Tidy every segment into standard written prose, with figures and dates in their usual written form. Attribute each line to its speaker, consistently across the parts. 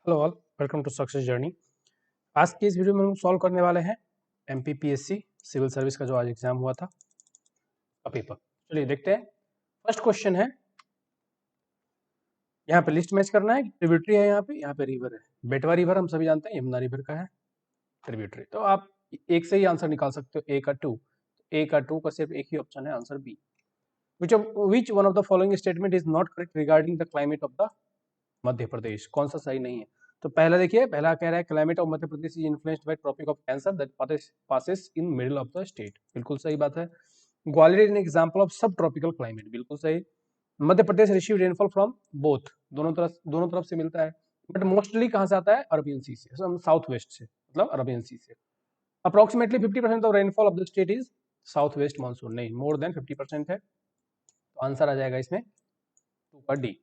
Speaker 1: Hello all, welcome to success journey. आज की इस वीडियो में हम सॉल्व करने वाले हैं एमपीपीएससी सिविल सर्विस का जो आज एग्जाम हुआ था का पेपर। चलिए देखते हैं। फर्स्ट क्वेश्चन है, यहाँ पे लिस्ट मैच करना है। ट्रिब्यूटरी है, यहाँ पे रिवर है। बेटवा रिवर हम सभी जानते हैं यमुना रिवर का है ट्रिब्यूटरी। तो आप एक से ही आंसर निकाल सकते हो, ए का टू का सिर्फ एक ही ऑप्शन है, answer B. Which one of the following statement is not correct regarding the climate of the Madhya Pradesh? कौन सा सही नहीं है? तो पहला देखिए, पहला कह रहा है climate of Madhya Pradesh is influenced by tropic of cancer that passes in middle of the state. बिल्कुल सही बात है। Gwalior is an example of subtropical climate. बिल्कुल सही। Madhya Pradesh receive rainfall from both, दोनों तरफ से मिलता है, बट मोस्टली कहां से आता है? अरबियन सी से, साउथ वेस्ट से, मतलब अरबियन सी से। Approximately 50% of rainfall of the state is south west monsoon. नहीं, मोर देन 50% है। तो आंसर आ जाएगा इसमें टू का डी।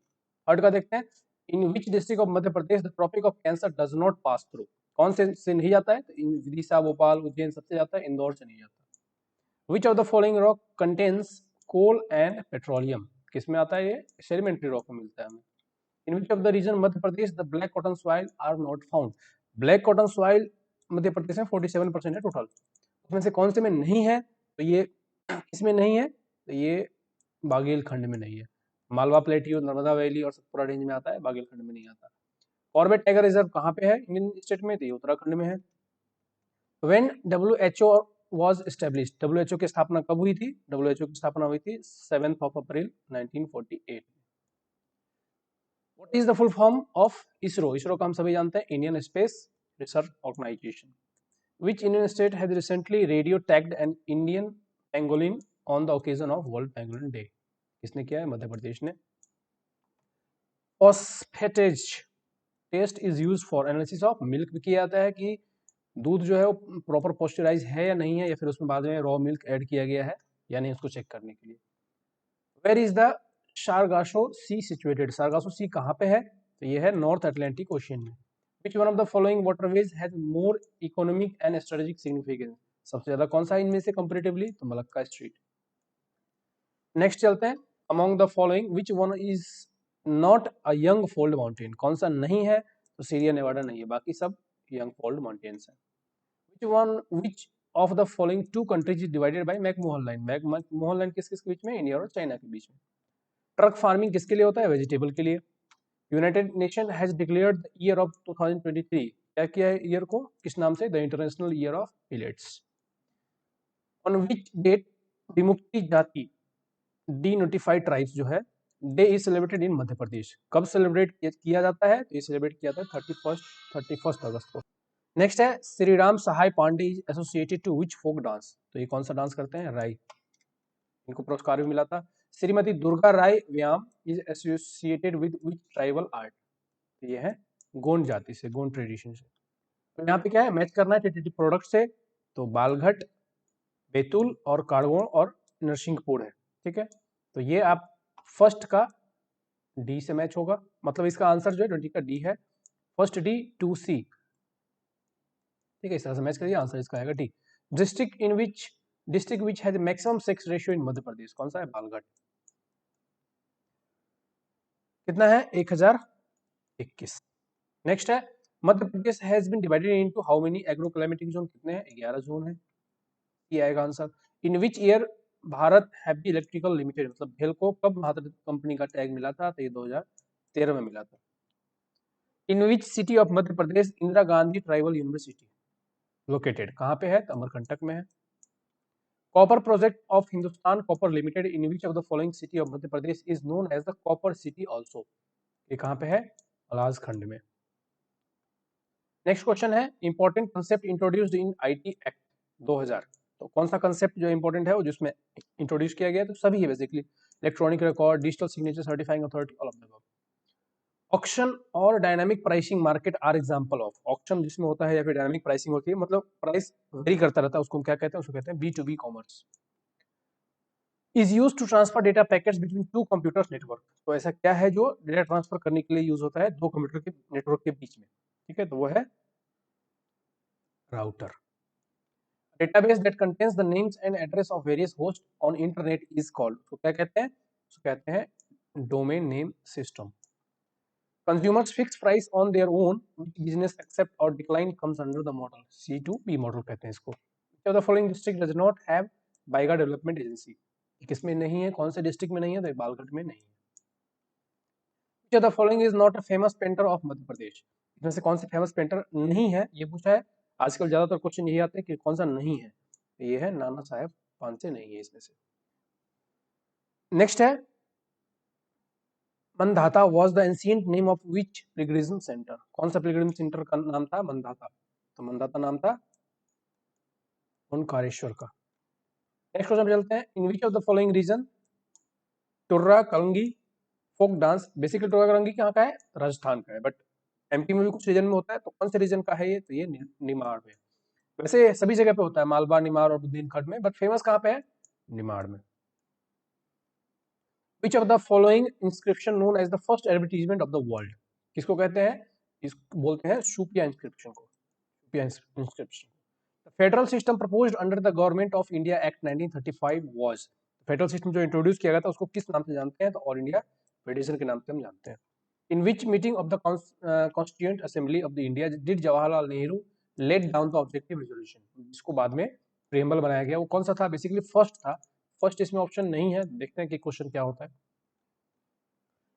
Speaker 1: थर्ड का देखते हैं, in which district of Madhya Pradesh the tropic of cancer does not pass through? कौन से नहीं जाता है? तो इन विदिशा, भोपाल, उज्जैन सबसे जाता है, इंदौर से नहीं जाता। Which of the following rock contains coal and petroleum? किसमें आता है? ये सेडिमेंट्री रॉक में मिलता है हमें। In which of the region Madhya Pradesh the black cotton soil are not found? Black cotton soil Madhya Pradesh में 47% है टोटल। उसमें से कौन से में नहीं है? तो ये किसमें नहीं है? तो ये बागेलखंड में नहीं है। मालवा प्लेटियो, नर्मदा वैली और सतपुरा रेंज में आता है, बागेलखंड में नहीं आता। कॉर्बेट टाइगर रिजर्व कहाँ पे है इंडियन स्टेट में? तो ये उत्तराखंड में है। When WHO was established? WHO की स्थापना कब हुई थी? WHO की स्थापना हुई थी 7 अप्रैल 1948। What is the full form of ISRO? ISRO का हम सभी जानते हैं Indian space research organisation. Which Indian state has recently radio tagged an Indian pangolin on the occasion of World Pangolin Day? किसने किया है? मध्य प्रदेश ने। Phosphatase test is use for analysis of milk भी किया जाता है कि दूध जो है वो प्रॉपर पॉस्चराइज है या नहीं है, या फिर उसमें बाद में रॉ मिल्क ऐड किया गया है या नहीं, उसको चेक करने के लिए। Where is the Sargasso sea situated? Sargasso sea कहाँ पे है? तो ये है नॉर्थ अटलांटिक ओशियन में। विच one of the following waterways has more economic and strategic significance? सबसे ज्यादा कौन सा इनमें से कंपैरेटिवली? तो मलक्का स्ट्रीट। नेक्स्ट चलते हैं, among the following which one is not a young fold mountain? कौन सा नहीं है? तो सीरिया नेवाडा नहीं है, बाकी सब यंग फोल्ड माउंटेन्स हैं। Which of the following two countries is divided by McMahon line? McMahon line किस किस के बीच में? इंडिया और चाइना के बीच में। ट्रक फार्मिंग किसके लिए होता है? वेजिटेबल के लिए। United Nation has declared the year of 2023। क्या किया है ईयर को? किस नाम से? The international year of millets. On which date Vimukti Jati denotified tribes जो है day is celebrated in Madhya Pradesh? कब सेलिब्रेट किया जाता है? तो ये सेलिब्रेट किया जाता है 31 अगस्त को। नेक्स्ट है, Shri Ram Sahay Pandey is associated to which folk dance? तो ये कौन सा डांस करते हैं? राई। इनको पुरस्कार भी मिला था। श्रीमती दुर्गा राय व्याम is associated with which tribal art? तो ये है गोंड जाति से, गोंड ट्रेडिशन से। तो यहाँ पे क्या है? मैच करना है टीटीडी प्रोडक्ट से। तो बालघाट, बैतूल और काड़गोण और नरसिंहपुर है। ठीक है, तो ये आप फर्स्ट का डी से मैच होगा, मतलब इसका आंसर जो है 20 का डी है। First D 2C। ठीक है, इस तरह से मैच करिए, आंसर इसका आएगा D. District which has maximum sex ratio in Madhya Pradesh? कौन सा है? बालघाट। कितना है? 1021। नेक्स्ट है, Madhya Pradesh has been divided into how many agro climatic zone? कितने हैं? 11 जोन है, ये आएगा answer. In which year Bharat heavy electrical limited, मतलब भेल को कब भारत कंपनी का टैग मिला था? तो ये 2013 में मिला था। In which city of Madhya Pradesh Indira Gandhi tribal university located? कहाँ पे है? तो अमरकंटक में है। Copper project of Hindustan copper limited in which of the following city of Madhya Pradesh is known as the copper city also? ये कहाँ पे है? अलाजखंड में। नेक्स्ट क्वेश्चन है, important concept introduced in IT act 2000? तो कौन सा कंसेप्ट जो इंपॉर्टेंट है वो जिसमें इंट्रोड्यूस किया गया? तो सभी है basically, electronic record, digital signature, certifying authority, all of the above. Auction और dynamic pricing market are example of? Auction जिसमें होता है या फिर डायनामिक प्राइसिंग होती है, मतलब प्राइस वेरी करता रहता है, उसको क्या कहते हैं? उसको कहते हैं B2B commerce. Is use to transfer data packets between two computers network? तो ऐसा क्या है जो डेटा ट्रांसफर करने के लिए यूज होता है दो कंप्यूटर के नेटवर्क के बीच में? ठीक है, तो वो है router. Database that contains the names and address of various host on internet is called? तो क्या कहते हैं? उसको कहते हैं domain name system. Consumers fix price on their own, business accept or decline comes under the model C2B model कहते हैं इसको. Which of the following district does not have Baiga development agency? किसमें नहीं है, कौन से डिस्ट्रिक्ट में नहीं है? तो बालघाट में नहीं है. Which of the following is not a famous painter of Madhya Pradesh? इसमें से कौन से फेमस पेंटर नहीं है, ये पूछा है. आजकल ज्यादातर क्वेश्चन यही आते हैं कि कौन सा नहीं है. ये है नाना साहेब पांसे, नहीं है इसमें से. नेक्स्ट है Mandhata was the ancient name of which Pilgrim centre? कौन सा पिलग्रिम सेंटर का नाम था? मंदाता. तो मंदाता नाम था ओंकारेश्वर का. नेक्स्ट क्वेश्चन पे चलते हैं. In which of the following region Turra Kalangi folk dance? Basically टुर्रा कलंगी कहाँ का है? राजस्थान का है, बट एमपी में भी कुछ रीजन में होता है. तो कौन से रीजन का है ये? तो ये निमाड़ में. वैसे सभी जगह पे होता है, मालवा, निमाड़ और बुंदेलखंड में, बट फेमस कहाँ पे है? निमाड़ में. Which of the following inscription known as the first advertisement of the world? किसको कहते हैं? इसको बोलते हैं शुपिया इंस्क्रिप्शन को. शुपिया inscription. The federal system proposed under the Government of India Act 1935 was. Federal system जो इंट्रोड्यूस किया गया था उसको किस नाम से जानते हैं? तो ऑल इंडिया फेडरेशन के नाम से हम जानते हैं. In which meeting of the Constituent Assembly of the India did Jawaharlal Nehru laid down the objective resolution? जिसको बाद में प्रीएम्बल बनाया गया, वो कौन सा था? बेसिकली फर्स्ट था. फर्स्ट इसमें ऑप्शन नहीं है. देखते हैं कि क्वेश्चन क्या होता है.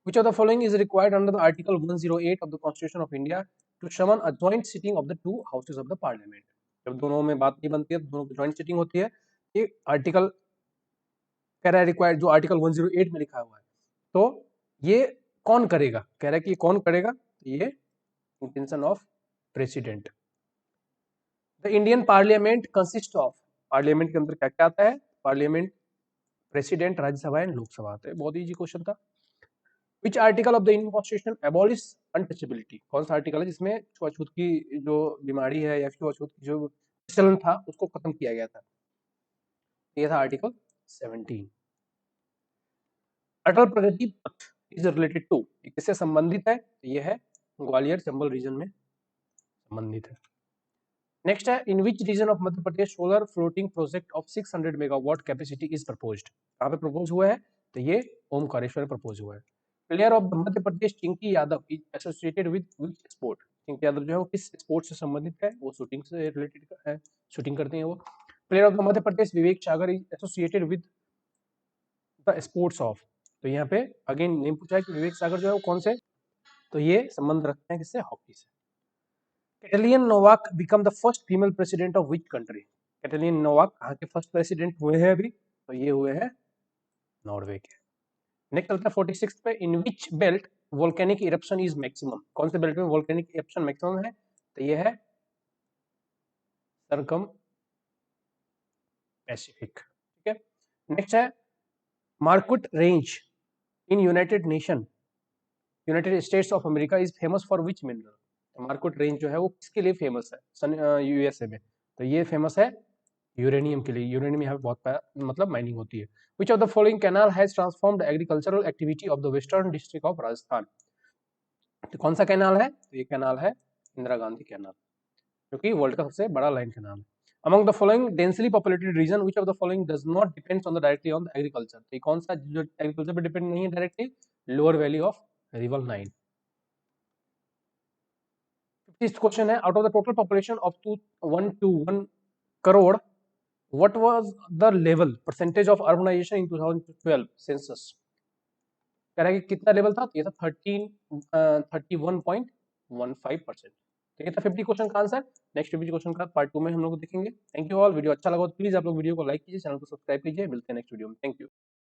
Speaker 1: Which of the following is required under the Article 108 of the Constitution of India to summon a joint sitting of the two houses of the Parliament? जब दोनों में बात नहीं बनती है तो दोनों की ज्वाइंट सिटिंग होती है. ये आर्टिकल कह रहा है रिक्वायर्ड, जो आर्टिकल 108 में लिखा हुआ है. तो ये कौन करेगा? कह रहा है कि कौन करेगा? ये intention of president. The Indian parliament consist of. Parliament के अंदर क्या क्या आता है? Parliament, president, Rajya Sabha and Lok Sabha आता है. बहुत इजी क्वेश्चन था. Which article of the Indian Constitution abolish untouchability? कौन सा आर्टिकल है जिसमें छुआछूत की जो बीमारी है या छुआछूत की जो चलन था उसको खत्म किया गया था? ये था आर्टिकल 17. अटल प्रगति पथ इज रिलेटेड टू, किससे संबंधित है? ये है ग्वालियर चंबल रीजन में संबंधित है. नेक्स्ट है in which region of Madhya Pradesh solar floating project of 600 megawatt capacity is proposed? कहाँ पे प्रपोज हुआ है? तो ये ओमकारेश्वर में प्रपोज हुआ है. Player of Madhya Pradesh Chinki Yadav is associated with which sport? Chinki Yadav जो है वो किस स्पोर्ट से संबंधित है? वो शूटिंग से रिलेटेड है, शूटिंग करते हैं वो. Player of the Madhya Pradesh Vivek Sagar is associated with the sports of. तो यहाँ पे अगेन नेम पूछा है कि विवेक सागर जो है वो कौन से? तो ये संबंध रखते हैं किससे? हॉकी से. Katalin Novak become the first female president of which country? Katalin Novak कहाँ के फर्स्ट प्रेसिडेंट हुए हैं अभी? तो ये हुए हैं नॉर्वे के. नेक्स्ट चलता है 46 पे. In which belt volcanic eruption is maximum? कौन से बेल्ट में वोल्केनिक इरप्शन मैक्सिमम है? तो ये है सरकम पैसिफिक. ठीक है. नेक्स्ट है Marquette range in United States of America is famous for which mineral? Marquette range जो है वो किसके लिए फेमस है यूएसए में? तो ये फेमस है यूरेनियम के लिए. यूरेनियम यहाँ पे बहुत मतलब माइनिंग होती है. Which of the following canal has transformed agricultural activity of the western district of Rajasthan? तो कौन सा कैनाल है? तो ये कैनाल है इंदिरा गांधी कैनाल, जो कि वर्ल्ड का सबसे बड़ा लाइन कैनाल है. Among the following densely populated region, which of the following does not depends on the directly on the agriculture? तो ये कौन सा जो एग्रीकल्चर पे डिपेंड नहीं है directly? Lower valley of river Nile. 50th question है. Out of the total population of 1 crore, what was the level percentage of urbanization in 2012 census? कह रहा है कि कितना लेवल था? तो ये था 31.15%. तो ये था 50 क्वेश्चन का आंसर. नेक्स्ट 50 क्वेश्चन का पार्ट 2 में हम लोग देखेंगे. Thank you all. वीडियो अच्छा लगा तो प्लीज आप लोग वीडियो को लाइक कीजिए, चैनल को सब्सक्राइब कीजिए. मिलते हैं नेक्स्ट वीडियो में. Thank you.